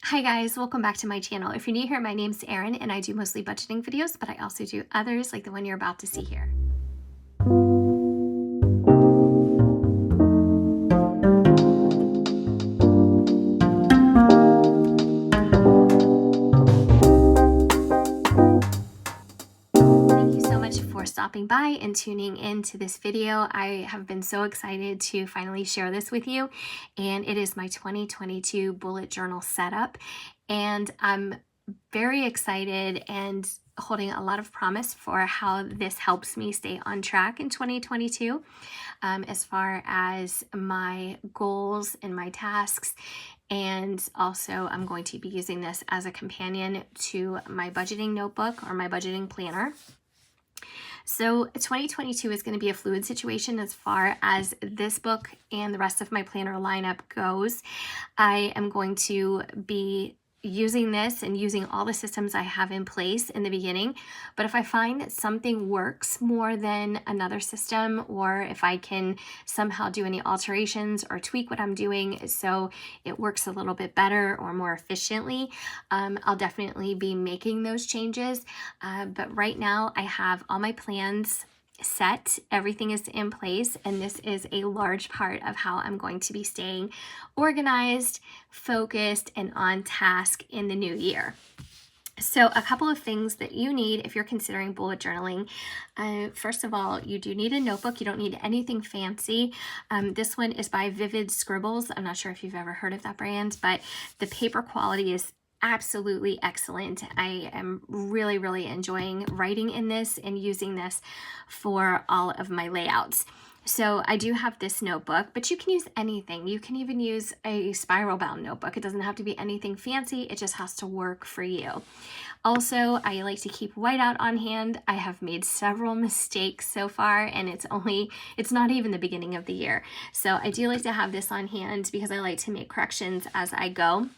Hi guys, welcome back to my channel. If you're new here, my name's Erin and I do mostly budgeting videos, but I also do others like the one you're about to see here. Stopping by and tuning into this video. I have been so excited to finally share this with you, and it is my 2022 bullet journal setup, and I'm very excited and holding a lot of promise for how this helps me stay on track in 2022 as far as my goals and my tasks. And also I'm going to be using this as a companion to my budgeting notebook or my budgeting planner. So 2022 is going to be a fluid situation as far as this book and the rest of my planner lineup goes. I am going to be using this and using all the systems I have in place in the beginning, but if I find that something works more than another system, or if I can somehow do any alterations or tweak what I'm doing so it works a little bit better or more efficiently, I'll definitely be making those changes. But right now I have all my plans set, everything is in place, and this is a large part of how I'm going to be staying organized, focused, and on task in the new year. So a couple of things that you need if you're considering bullet journaling. First of all, you do need a notebook. You don't need anything fancy. This one is by Vivid Scribbles. I'm not sure if you've ever heard of that brand, but the paper quality is absolutely excellent. I am really enjoying writing in this and using this for all of my layouts. So I do have this notebook, but you can use anything. You can even use a spiral bound notebook. It doesn't have to be anything fancy. It just has to work for you. Also, I like to keep whiteout on hand. I have made several mistakes so far, and it's not even the beginning of the year. So I do like to have this on hand because I like to make corrections as I go.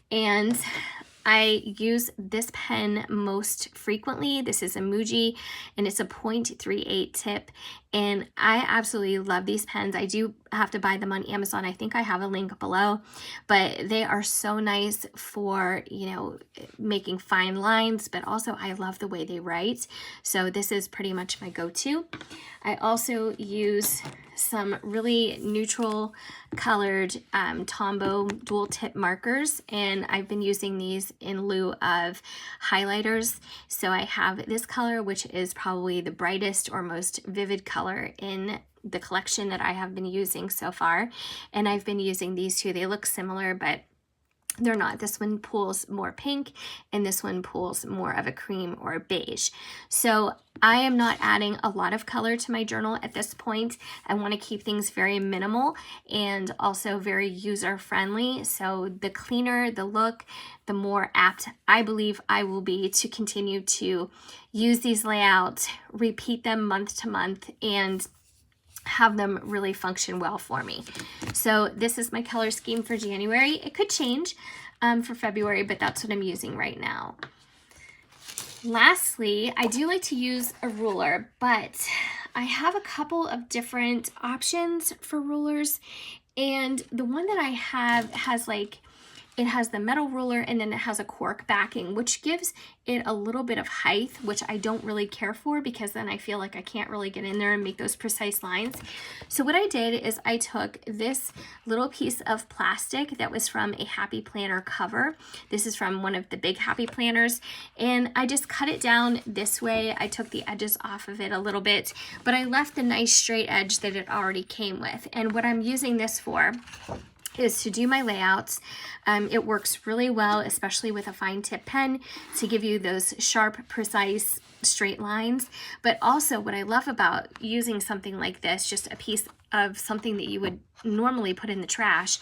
And I use this pen most frequently. This is a Muji, and it's a 0.38 tip, and I absolutely love these pens. I do have to buy them on Amazon. I think I have a link below, but they are so nice for, making fine lines, but also I love the way they write. So this is pretty much my go-to. I also use some really neutral colored Tombow dual tip markers, and I've been using these in lieu of highlighters. So I have this color, which is probably the brightest or most vivid color in the collection that I have been using so far, and I've been using these two. They look similar, but they're not. This one pulls more pink, and this one pulls more of a cream or a beige. So I am not adding a lot of color to my journal at this point. I want to keep things very minimal and also very user-friendly. So the cleaner the look, the more apt I believe I will be to continue to use these layouts, repeat them month to month, and have them really function well for me. So this is my color scheme for January. It could change for February, but that's what I'm using right now. Lastly, I do like to use a ruler, but I have a couple of different options for rulers, and the one that I have has it has the metal ruler, and then it has a cork backing, which gives it a little bit of height, which I don't really care for because then I feel like I can't really get in there and make those precise lines. So what I did is I took this little piece of plastic that was from a Happy Planner cover. This is from one of the big Happy Planners, and I just cut it down this way. I took the edges off of it a little bit, but I left the nice straight edge that it already came with. And what I'm using this for is to do my layouts. It works really well, especially with a fine tip pen, to give you those sharp, precise, straight lines. But also what I love about using something like this, just a piece of something that you would normally put in the trash,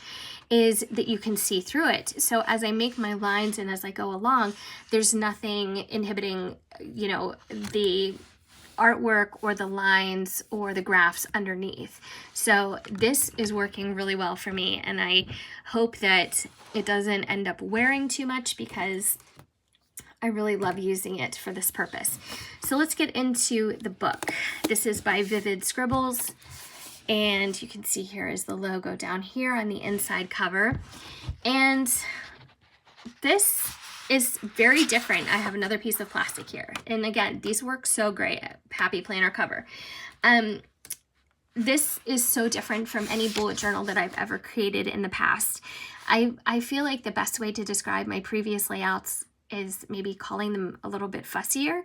is that you can see through it. So as I make my lines and as I go along, there's nothing inhibiting, the artwork or the lines or the graphs underneath. So this is working really well for me, and I hope that it doesn't end up wearing too much because I really love using it for this purpose. So let's get into the book. This is by Vivid Scribbles, and you can see here is the logo down here on the inside cover. And this is very different. I have another piece of plastic here. And again, these work so great. Happy planner cover. This is so different from any bullet journal that I've ever created in the past. I feel like the best way to describe my previous layouts is maybe calling them a little bit fussier,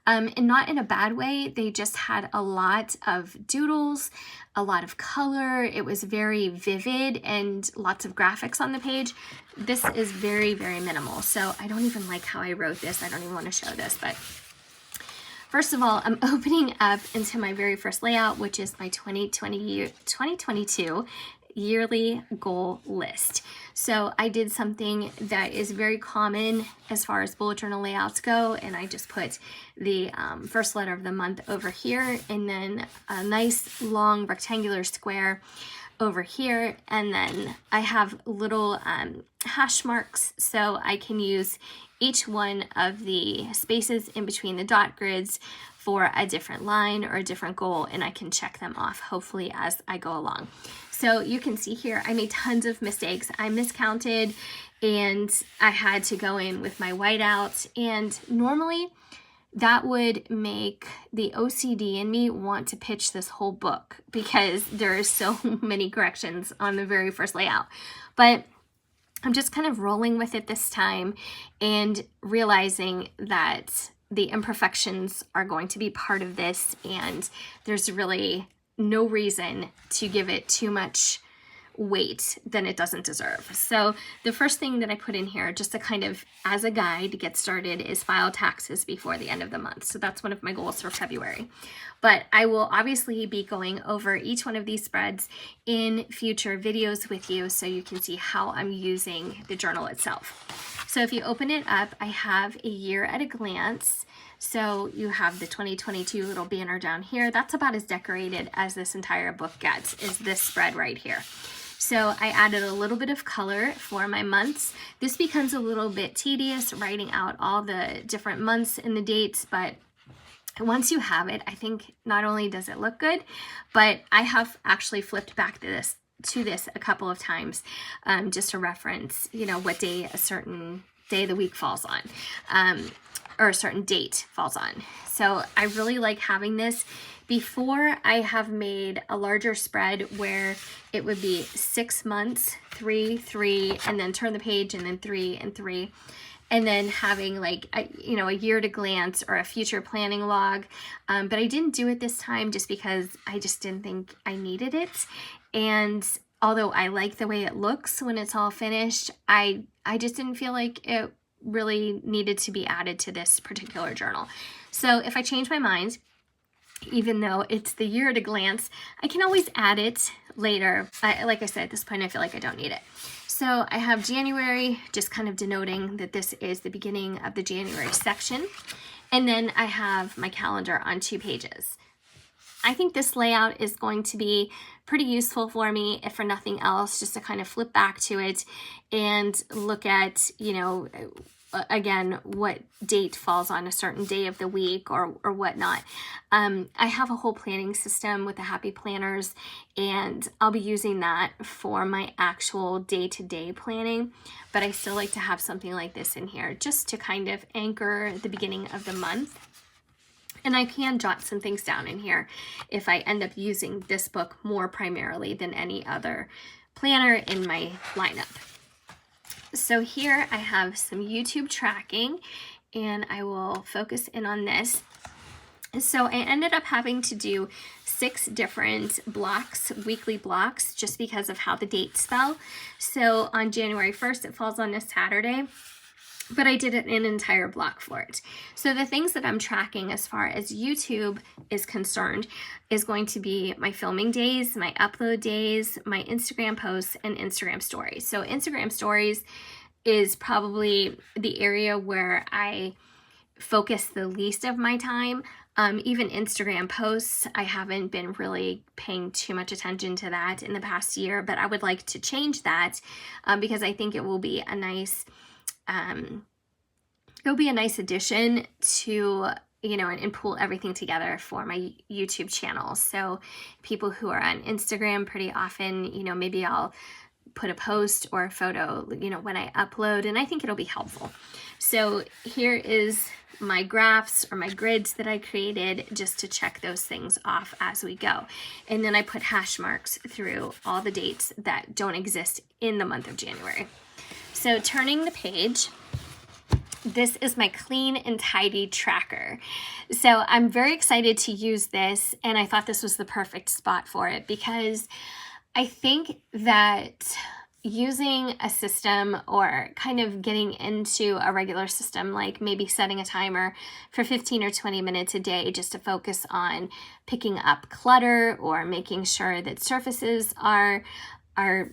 and not in a bad way. They just had a lot of doodles, a lot of color. It was very vivid and lots of graphics on the page. This is very, very minimal. So I don't even like how I wrote this. I don't even want to show this, but first of all, I'm opening up into my very first layout, which is my 2022 yearly goal list. So I did something that is very common as far as bullet journal layouts go, and I just put the first letter of the month over here, and then a nice long rectangular square over here, and then I have little hash marks so I can use each one of the spaces in between the dot grids for a different line or a different goal, and I can check them off hopefully as I go along. So you can see here I made tons of mistakes. I miscounted and I had to go in with my whiteout, and normally that would make the OCD in me want to pitch this whole book because there are so many corrections on the very first layout. But I'm just kind of rolling with it this time and realizing that the imperfections are going to be part of this, and there's really no reason to give it too much weight than it doesn't deserve. So the first thing that I put in here, just to kind of as a guide to get started, is file taxes before the end of the month. So that's one of my goals for February. But I will obviously be going over each one of these spreads in future videos with you so you can see how I'm using the journal itself. So if you open it up, I have a year at a glance. So you have the 2022 little banner down here. That's about as decorated as this entire book gets, is this spread right here. So I added a little bit of color for my months. This becomes a little bit tedious writing out all the different months and the dates, but once you have it, I think not only does it look good, but I have actually flipped back to this a couple of times just to reference, you know, what day a certain day of the week falls on, or a certain date falls on. So I really like having this. Before, I have made a larger spread where it would be 6 months, 3, 3, and then turn the page, and then 3 and 3. And then having like a year to glance or a future planning log. But I didn't do it this time just because I just didn't think I needed it. And although I like the way it looks when it's all finished, I just didn't feel like it really needed to be added to this particular journal. So if I change my mind, even though it's the year at a glance, I can always add it later. Like I said, at this point, I feel like I don't need it. So I have January, just kind of denoting that this is the beginning of the January section. And then I have my calendar on 2 pages. I think this layout is going to be pretty useful for me, if for nothing else, just to kind of flip back to it and look at, you know, again, what date falls on a certain day of the week or whatnot. I have a whole planning system with the Happy Planners, and I'll be using that for my actual day-to-day planning, but I still like to have something like this in here just to kind of anchor the beginning of the month. And I can jot some things down in here if I end up using this book more primarily than any other planner in my lineup. So here I have some YouTube tracking, and I will focus in on this. So I ended up having to do 6 different blocks, weekly blocks, just because of how the dates fell. So on January 1st, it falls on a Saturday, but I did an entire block for it. So the things that I'm tracking as far as YouTube is concerned is going to be my filming days, my upload days, my Instagram posts, and Instagram stories. So Instagram stories is probably the area where I focus the least of my time. Even Instagram posts, I haven't been really paying too much attention to that in the past year, but I would like to change that because I think it will be a nice addition to, you know, and pull everything together for my YouTube channel. So people who are on Instagram pretty often, you know, maybe I'll put a post or a photo, you know, when I upload, and I think it'll be helpful. So here is my graphs or my grids that I created just to check those things off as we go. And then I put hash marks through all the dates that don't exist in the month of January. So turning the page, this is my clean and tidy tracker. So I'm very excited to use this, and I thought this was the perfect spot for it because I think that using a system or kind of getting into a regular system, like maybe setting a timer for 15 or 20 minutes a day just to focus on picking up clutter or making sure that surfaces are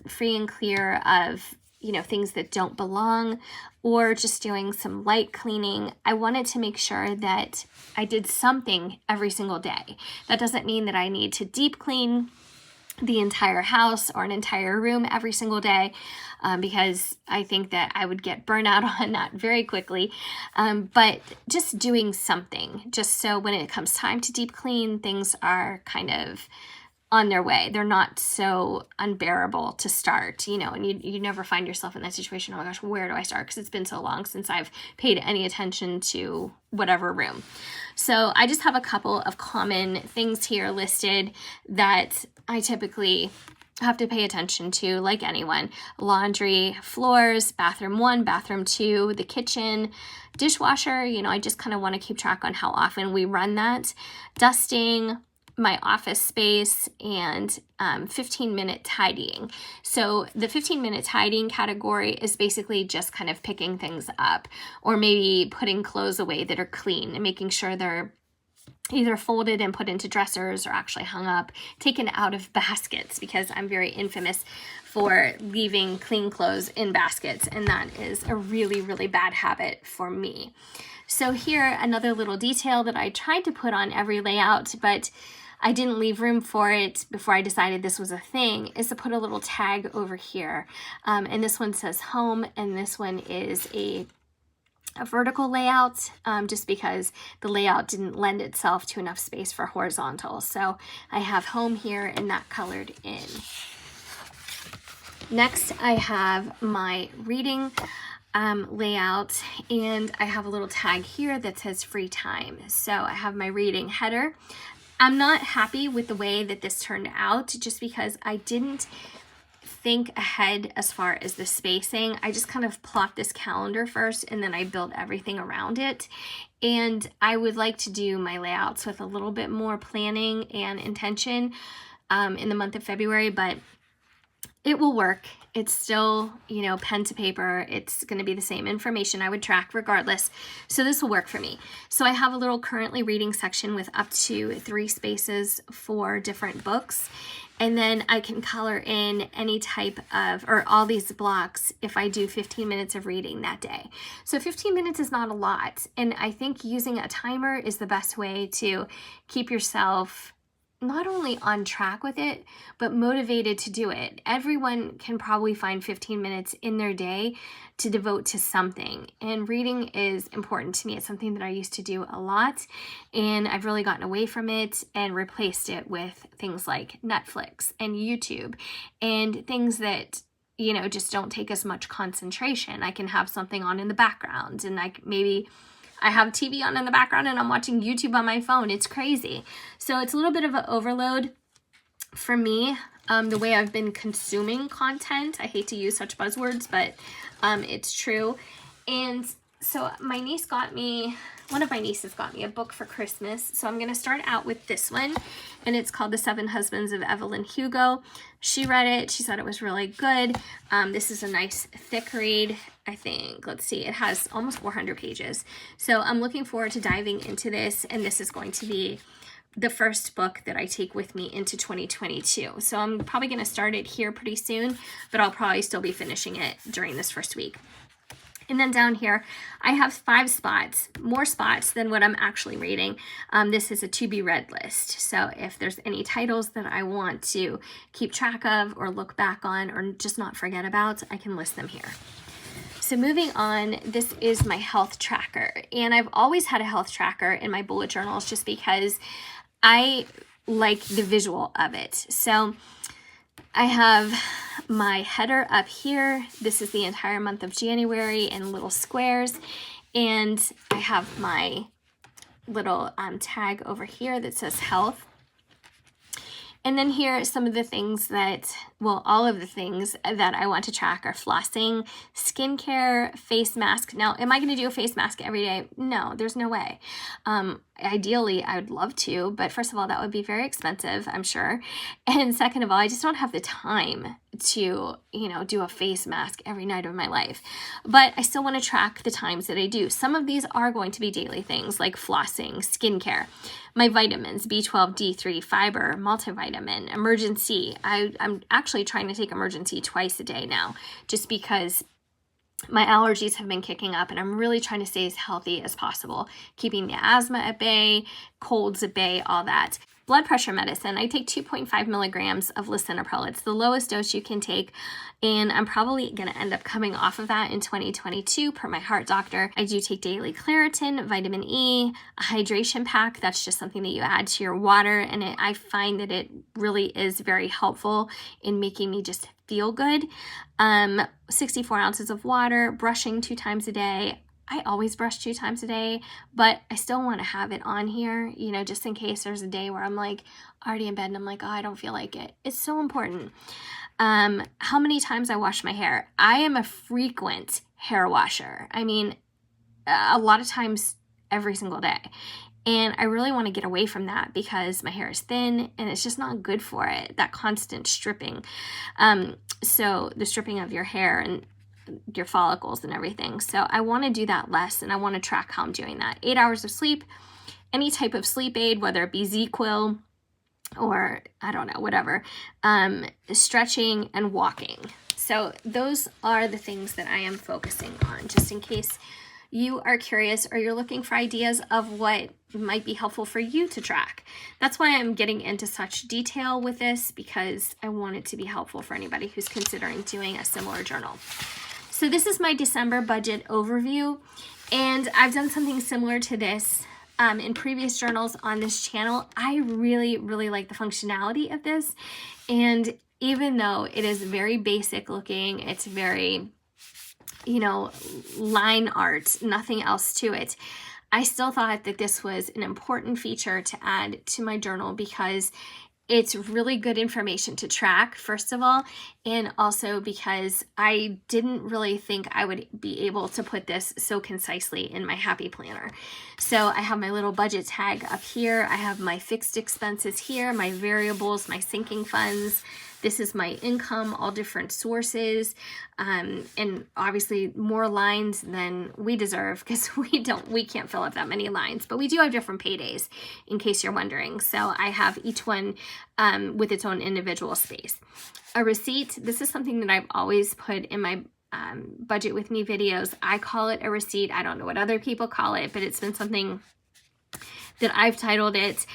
free and clear of, you know, things that don't belong, or just doing some light cleaning. I wanted to make sure that I did something every single day. That doesn't mean that I need to deep clean the entire house or an entire room every single day, because I think that I would get burnout on that very quickly. But just doing something, just so when it comes time to deep clean, things are kind of on their way. They're not so unbearable to start, you know, and you never find yourself in that situation. Oh my gosh, where do I start? Because it's been so long since I've paid any attention to whatever room. So I just have a couple of common things here listed that I typically have to pay attention to, like anyone. Laundry, floors, bathroom 1, bathroom 2, the kitchen, dishwasher, you know, I just kind of want to keep track on how often we run that. Dusting, my office space, and 15-minute tidying. So the 15-minute tidying category is basically just kind of picking things up, or maybe putting clothes away that are clean and making sure they're either folded and put into dressers or actually hung up, taken out of baskets, because I'm very infamous for leaving clean clothes in baskets, and that is a really, really bad habit for me. So here, another little detail that I tried to put on every layout, but I didn't leave room for it before I decided this was a thing, is to put a little tag over here. And this one says home, and this one is a vertical layout, just because the layout didn't lend itself to enough space for horizontal. So I have home here and that colored in. Next, I have my reading layout, and I have a little tag here that says free time. So I have my reading header. I'm not happy with the way that this turned out, just because I didn't think ahead as far as the spacing. I just kind of plopped this calendar first, and then I built everything around it. And I would like to do my layouts with a little bit more planning and intention in the month of February, but it will work. It's still, you know, pen to paper. It's going to be the same information I would track regardless. So this will work for me. So I have a little currently reading section with up to 3 spaces for different books. And then I can color in any type of, or all these blocks if I do 15 minutes of reading that day. So 15 minutes is not a lot. And I think using a timer is the best way to keep yourself not only on track with it, but motivated to do it. Everyone can probably find 15 minutes in their day to devote to something. And reading is important to me. It's something that I used to do a lot, and I've really gotten away from it and replaced it with things like Netflix and YouTube and things that, you know, just don't take as much concentration. I can have something on in the background, and maybe I have TV on in the background and I'm watching YouTube on my phone. It's crazy. So it's a little bit of an overload for me, the way I've been consuming content. I hate to use such buzzwords, but it's true. And so my niece got me, one of my nieces got me a book for Christmas. So I'm going to start out with this one, and it's called The 7 Husbands of Evelyn Hugo. She read it. She said it was really good. This is a nice thick read, I think. Let's see. It has almost 400 pages. So I'm looking forward to diving into this, and this is going to be the first book that I take with me into 2022. So I'm probably going to start it here pretty soon, but I'll probably still be finishing it during this first week. And then down here, I have 5 spots, more spots than what I'm actually reading. This is a to be read list. So if there's any titles that I want to keep track of or look back on or just not forget about, I can list them here. So moving on, this is my health tracker. And I've always had a health tracker in my bullet journals just because I like the visual of it. So I have my header up here. This is the entire month of January in little squares. And I have my little tag over here that says health. And then here are some of the things that, well, all of the things that I want to track are flossing, skincare, face mask. Now, am I going to do a face mask every day? No, there's no way. Ideally, I would love to, but first of all, that would be very expensive, I'm sure. And second of all, I just don't have the time to, you know, do a face mask every night of my life. But I still want to track the times that I do. Some of these are going to be daily things like flossing, skincare, my vitamins, B12, D3, fiber, multivitamin, emergency. I'm actually trying to take emergency twice a day now, just because my allergies have been kicking up and I'm really trying to stay as healthy as possible, keeping the asthma at bay, colds at bay, all that. Blood pressure medicine, I take 2.5 milligrams of lisinopril. It's the lowest dose you can take, and I'm probably going to end up coming off of that in 2022 per my heart doctor. I do take daily Claritin, vitamin E, a hydration pack. That's just something that you add to your water, and I find that it really is very helpful in making me just feel good. 64 ounces of water, brushing 2 times a day. I always brush 2 times a day, but I still want to have it on here, you know, just in case there's a day where I'm like already in bed and I'm like, oh, I don't feel like it. It's so important. How many times I wash my hair. I am a frequent hair washer. I mean, a lot of times every single day. And I really want to get away from that because my hair is thin and it's just not good for it, that constant stripping. So the stripping of your hair and your follicles and everything. So I want to do that less, and I want to track how I'm doing that. 8 hours of sleep, any type of sleep aid, whether it be ZzzQuil or I don't know, whatever, stretching and walking. So those are the things that I am focusing on, just in case you are curious or you're looking for ideas of what might be helpful for you to track. That's why I'm getting into such detail with this, because I want it to be helpful for anybody who's considering doing a similar journal. So this is my December budget overview, and I've done something similar to this in previous journals on this channel. I really, really like the functionality of this, and even though it is very basic looking, it's very, you know, line art, nothing else to it, I still thought that this was an important feature to add to my journal because it's really good information to track, first of all, and also because I didn't really think I would be able to put this so concisely in my Happy Planner. So I have my little budget tag up here. I have my fixed expenses here, my variables, my sinking funds. This is my income, all different sources, and obviously more lines than we deserve because we can't fill up that many lines, but we do have different paydays in case you're wondering. So I have each one with its own individual space. A receipt, this is something that I've always put in my budget with me videos. I call it a receipt. I don't know what other people call it, but it's been something that I've titled it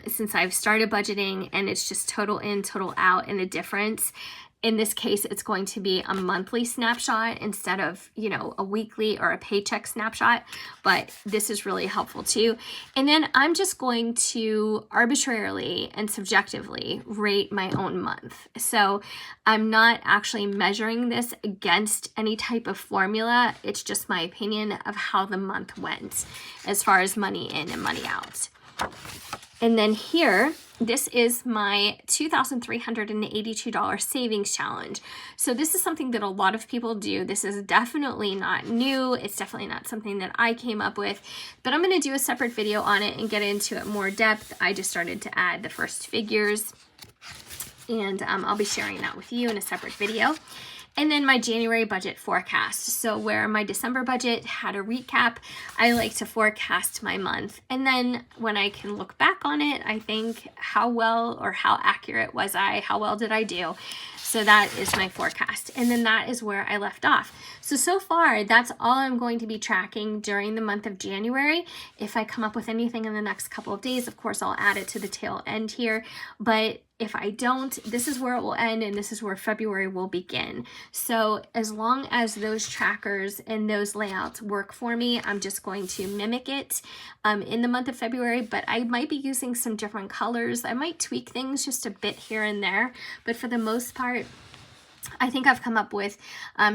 since I've started budgeting, and it's just total in, total out, and the difference. In this case, it's going to be a monthly snapshot instead of, you know, a weekly or a paycheck snapshot, but this is really helpful too. And then I'm just going to arbitrarily and subjectively rate my own month. So I'm not actually measuring this against any type of formula. It's just my opinion of how the month went as far as money in and money out. And then here, this is my $2,382 savings challenge. So this is something that a lot of people do. This is definitely not new. It's definitely not something that I came up with, but I'm going to do a separate video on it and get into it more depth. I just started to add the first figures, and I'll be sharing that with you in a separate video. And then my January budget forecast. So where my December budget had a recap, I like to forecast my month. And then when I can look back on it, I think how well or how accurate was I? How well did I do? So that is my forecast. And then that is where I left off. So far, that's all I'm going to be tracking during the month of January. If I come up with anything in the next couple of days, of course, I'll add it to the tail end here. But If I don't, this is where it will end, and this is where February will begin. So as long as those trackers and those layouts work for me, I'm just going to mimic it in the month of February, but I might be using some different colors. I might tweak things just a bit here and there, but for the most part, I think I've come up with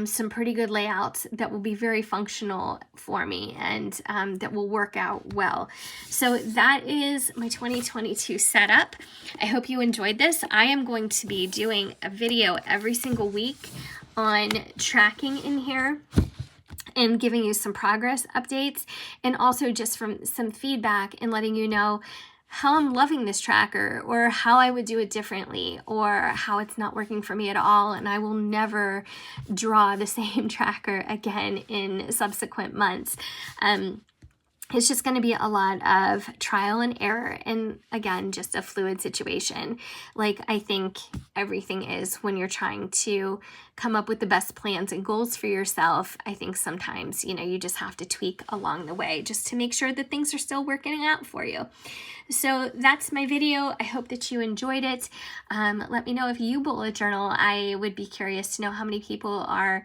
some pretty good layouts that will be very functional for me, and that will work out well. So that is my 2022 setup. I hope you enjoyed this. I am going to be doing a video every single week on tracking in here and giving you some progress updates, and also just from some feedback and letting you know how I'm loving this tracker, or how I would do it differently, or how it's not working for me at all, and I will never draw the same tracker again in subsequent months. It's just going to be a lot of trial and error, and again, just a fluid situation. Like I think everything is when you're trying to come up with the best plans and goals for yourself. I think sometimes, you know, you just have to tweak along the way just to make sure that things are still working out for you. So that's my video. I hope that you enjoyed it. Let me know if you bullet journal. I would be curious to know how many people are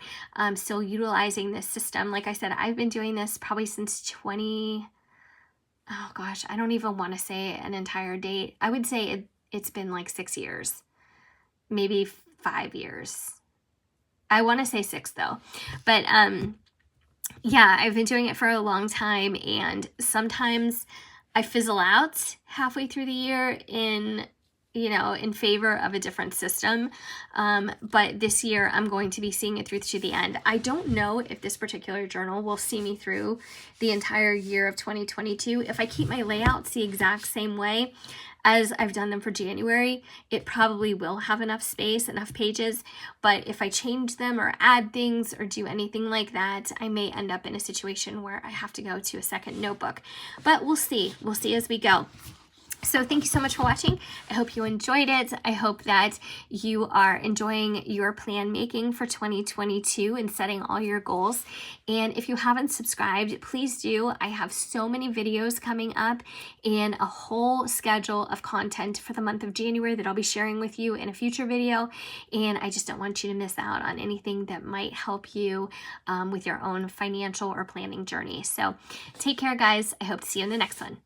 still utilizing this system. Like I said, I've been doing this probably since oh gosh, I don't even want to say an entire date. I would say it's been like 6 years, maybe 5 years. I want to say 6 though. But yeah, I've been doing it for a long time, and sometimes I fizzle out halfway through the year in favor of a different system. But this year I'm going to be seeing it through to the end. I don't know if this particular journal will see me through the entire year of 2022. If I keep my layouts the exact same way as I've done them for January, it probably will have enough space, enough pages. But if I change them or add things or do anything like that, I may end up in a situation where I have to go to a second notebook. But we'll see. We'll see as we go. So thank you so much for watching. I hope you enjoyed it. I hope that you are enjoying your plan making for 2022 and setting all your goals. And if you haven't subscribed, please do. I have so many videos coming up and a whole schedule of content for the month of January that I'll be sharing with you in a future video. And I just don't want you to miss out on anything that might help you with your own financial or planning journey. So take care, guys. I hope to see you in the next one.